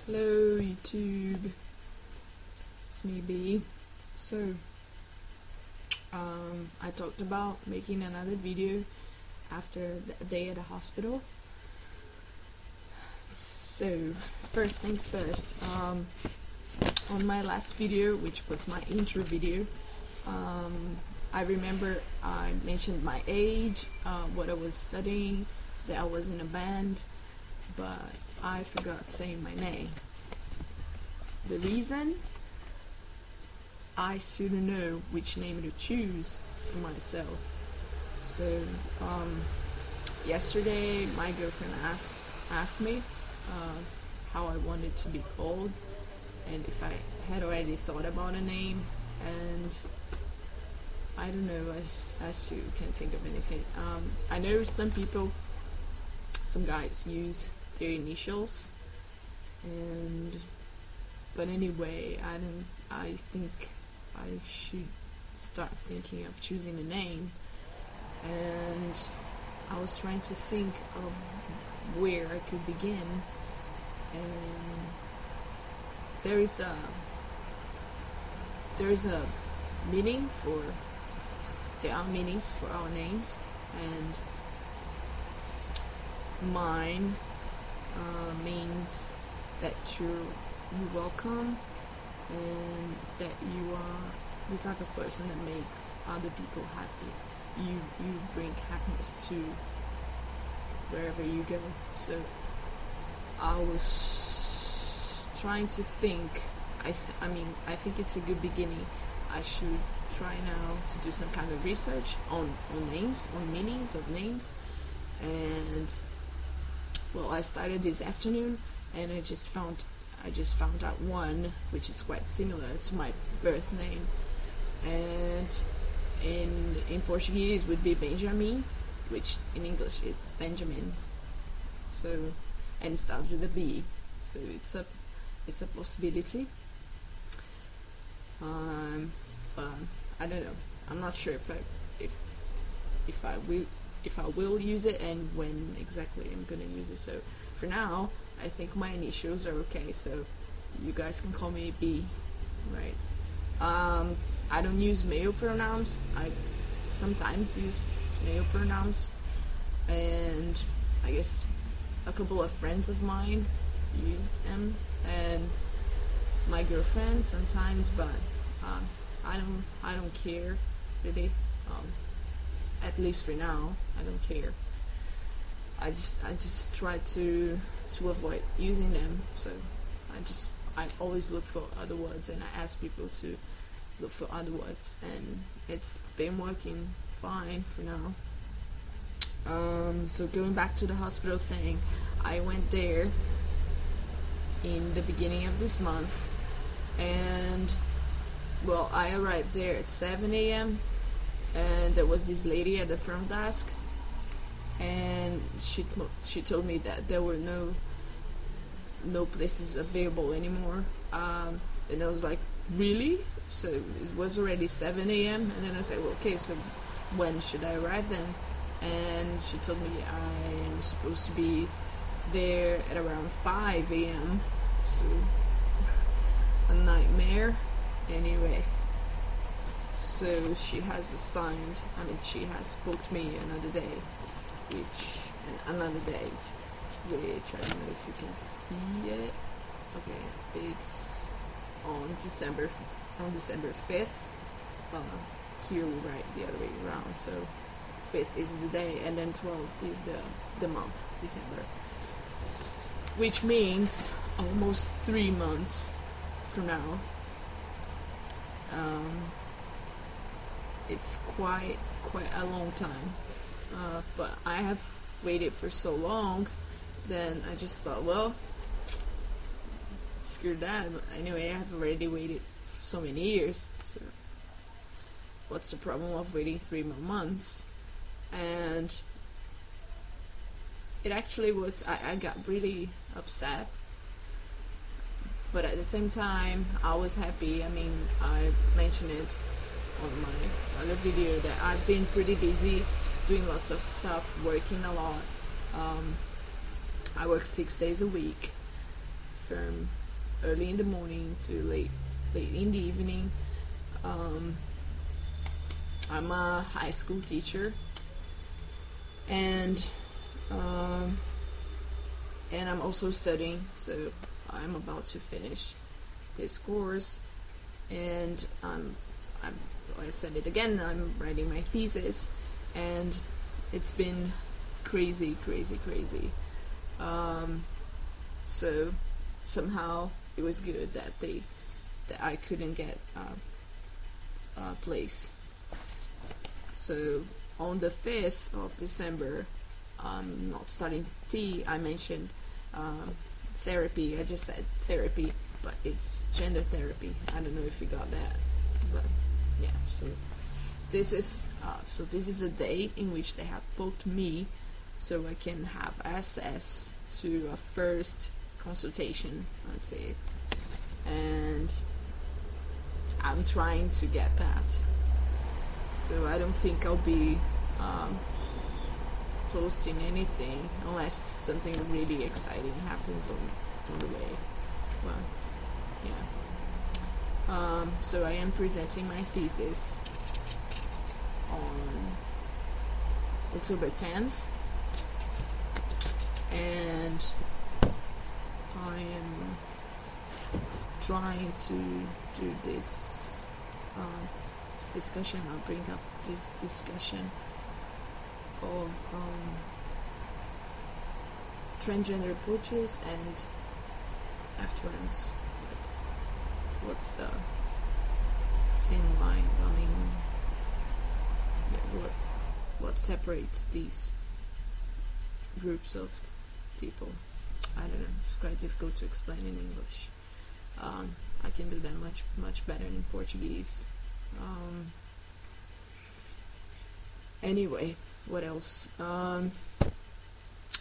Hello YouTube, it's me B. So I talked about making another video after the day at the hospital. So first things first, on my last video, which was my intro video, I remember I mentioned my age, what I was studying, that I was in a band, but I forgot saying my name. The reason? I still don't know which name to choose for myself. So yesterday my girlfriend asked me how I wanted to be called and if I had already thought about a name, and I don't know, I still can't think of anything. I know some guys use their initials, but anyway, I think I should start thinking of choosing a name, and I was trying to think of where I could begin, and there is a meaning for there are meanings for our names, and mine means that you're welcome and that you are the type of person that makes other people happy. You bring happiness to wherever you go. So I was trying to think. I mean, I think it's a good beginning. I should try now to do some kind of research on names, on meanings of names, and well, I started this afternoon, and I just found out one which is quite similar to my birth name, and in Portuguese would be Benjamin, which in English it's Benjamin. So, and it starts with a B, so it's a possibility. But I don't know. I'm not sure if I will use it and when exactly I'm gonna use it. So for now, I think my initials are okay. So you guys can call me B, right? I don't use male pronouns. I sometimes use male pronouns, and I guess a couple of friends of mine used them, and my girlfriend sometimes, but I don't care really. At least for now, I don't care. I just try to avoid using them. So I always look for other words, and I ask people to look for other words, and it's been working fine for now. So going back to the hospital thing, I went there in the beginning of this month, and well, I arrived there at 7 a.m. and there was this lady at the front desk, and she told me that there were no places available anymore, and I was like, really? So it was already 7 a.m. and then I said, well, okay, so when should I arrive then? And she told me I am supposed to be there at around 5 a.m. So a nightmare. Anyway, so she has she has booked me another day, another date, which I don't know if you can see it. Okay, it's on December 5th. Here we write the other way around, so 5th is the day, and then 12th is the month, December, which means almost 3 months from now. It's quite a long time, but I have waited for so long, then I just thought, well, screw that. Anyway, I have already waited for so many years, so what's the problem of waiting 3 more months? And it actually was, I got really upset, but at the same time I was happy. I mean, I mentioned it on my other video that I've been pretty busy doing lots of stuff, working a lot. I work 6 days a week, from early in the morning to late in the evening. I'm a high school teacher, and I'm also studying, so I'm about to finish this course, and I said it again, I'm writing my thesis, and it's been crazy. So somehow it was good that I couldn't get a place. So on the 5th of December, I'm not starting T. I mentioned therapy. I just said therapy, but it's gender therapy. I don't know if you got that, but yeah. So this is a day in which they have booked me, so I can have access to a first consultation, let's say, and I'm trying to get that. So I don't think I'll be posting anything unless something really exciting happens on the way. Well, yeah. So I am presenting my thesis on October 10th, and I am trying to do this discussion. I'll bring up this discussion of transgender approaches and afterwards, like, what's the thin line? I mean, yeah, what separates these groups of people? I don't know. It's quite difficult to explain in English. I can do that much better in Portuguese. Anyway, what else?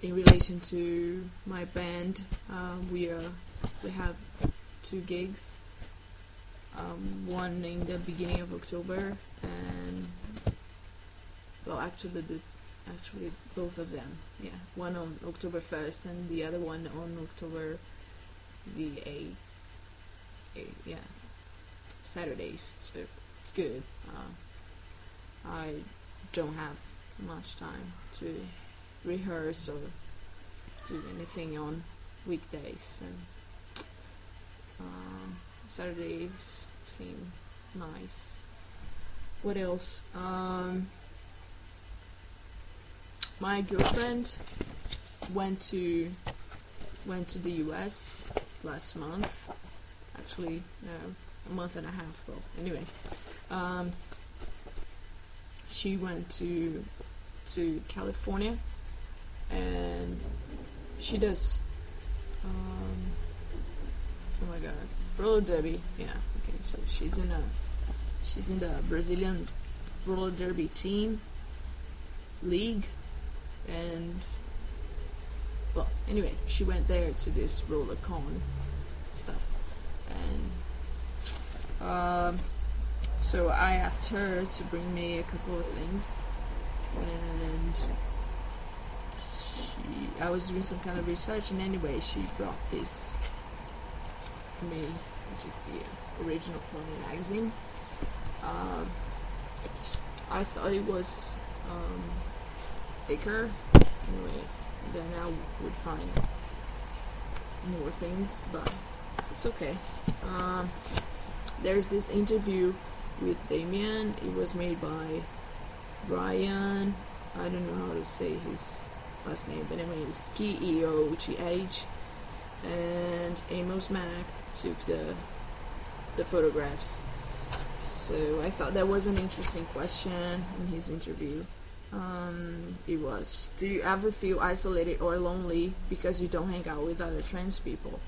In relation to my band, we have 2 gigs. One in the beginning of October, and well, actually both of them. Yeah, one on October 1st, and the other one on October the 8th. Yeah, Saturdays. So it's good. I don't have much time to rehearse or do anything on weekdays, and Saturdays seem nice. What else? My girlfriend went to the US last month. Actually, no, a month and a half. Well, anyway, she went to California, and she does oh my god, roller derby. Yeah, okay. So she's in the Brazilian roller derby team league, and well, anyway, she went there to this roller con stuff, and so I asked her to bring me a couple of things, and I was doing some kind of research, and anyway, she brought this for me, which is the original Pony magazine. I thought it was thicker. Anyway, then I would find more things, but it's okay. There's this interview with Damien. It was made by Brian. I don't know how to say his last name, but anyway, it's Keoch, and Amos Mack took the photographs. So I thought that was an interesting question in his interview. It was, do you ever feel isolated or lonely because you don't hang out with other trans people?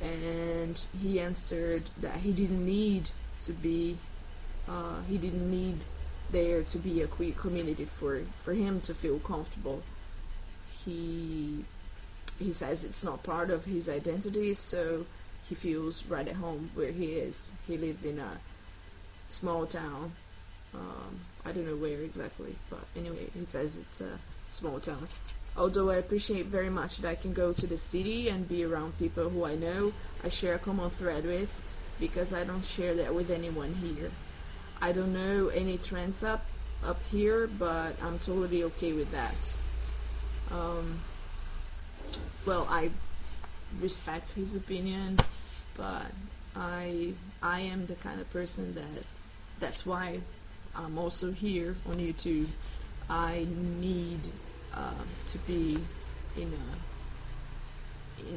And he answered that he didn't need there to be a queer community for him to feel comfortable. He says it's not part of his identity, so he feels right at home where he is. He lives in a small town. I don't know where exactly, but anyway, he says it's a small town. Although I appreciate very much that I can go to the city and be around people who I know, I share a common thread with, because I don't share that with anyone here. I don't know any trends up here, but I'm totally okay with that. Well, I respect his opinion, but I am the kind of person that's why I'm also here on YouTube. I need to be in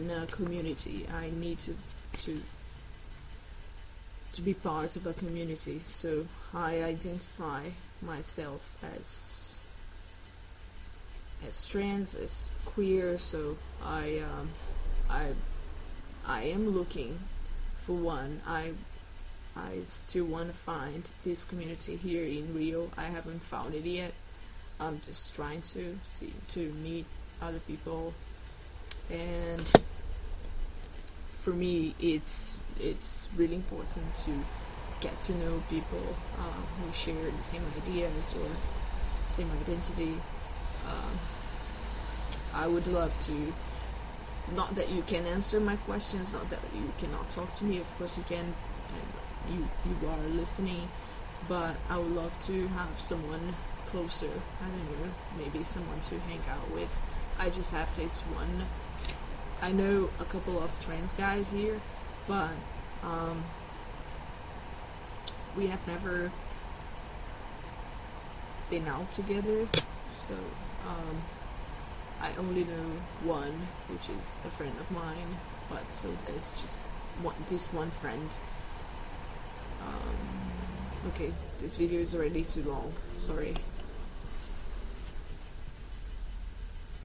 a community. I need to be part of a community. So I identify myself as trans, as queer. So I am looking for one. I still want to find this community here in Rio. I haven't found it yet. I'm just trying to meet other people, and for me, it's really important to get to know people who share the same ideas or same identity. I would love to. Not that you can answer my questions, not that you cannot talk to me. Of course you can, and you are listening. But I would love to have someone closer. I don't know, maybe someone to hang out with. I just have this one. I know a couple of trans guys here, but we have never been out together. So I only know one, which is a friend of mine. But so there's just this one friend. Okay, this video is already too long. Sorry.